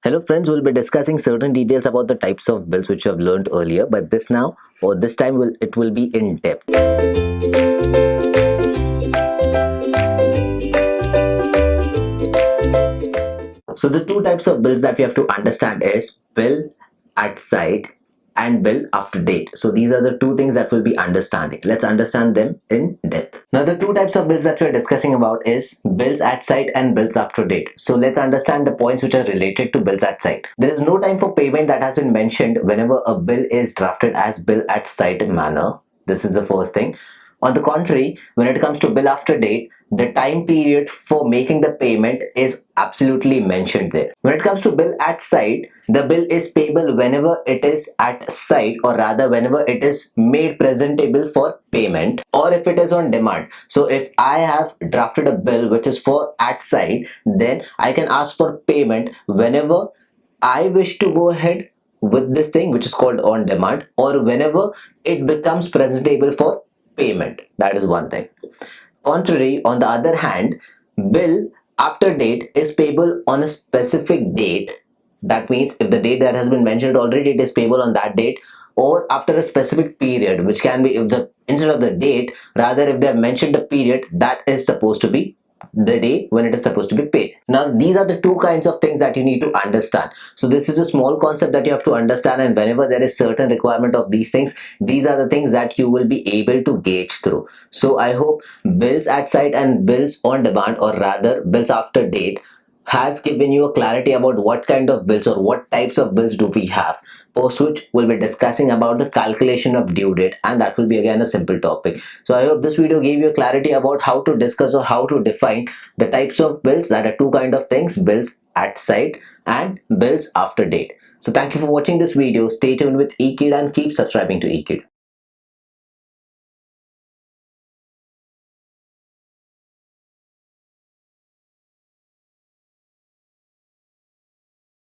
Hello friends, we'll be discussing certain details about the types of bills which you have learned earlier, but this time it will be in depth. So the two types of bills that we have to understand is bill at sight and bill after date. So these are the two things that we'll be understanding. Let's understand them in depth. Now the two types of bills that we're discussing about is bills at sight and bills after date. So let's understand the points which are related to bills at sight. There is no time for payment that has been mentioned whenever a bill is drafted as bill at sight manner. This is the first thing. On the contrary, when it comes to bill after date, the time period for making the payment is absolutely mentioned there. When it comes to bill at sight, the bill is payable whenever it is at sight, or rather whenever it is made presentable for payment, or if it is on demand. So if I have drafted a bill which is for at sight, then I can ask for payment whenever I wish to go ahead with this thing which is called on demand, or whenever it becomes presentable for payment. That is one thing. Contrary, on the other hand, bill after date is payable on a specific date. That means if the date that has been mentioned already, it is payable on that date, or after a specific period, which can be if the instead of the date, rather if they have mentioned a period, that is supposed to be the day when it is supposed to be paid. Now these are the two kinds of things that you need to understand. So this is a small concept that you have to understand, and whenever there is certain requirement of these things, these are the things that you will be able to gauge through. So I hope bills at sight and bills on demand, or rather bills after date, has given you a clarity about what kind of bills or what types of bills do we have. Post which we'll be discussing about the calculation of due date, and that will be again a simple topic. So I hope this video gave you clarity about how to discuss or how to define the types of bills. That are two kind of things: bills at sight and bills after date. So thank you for watching this video. Stay tuned with Ekeeda and keep subscribing to Ekeeda.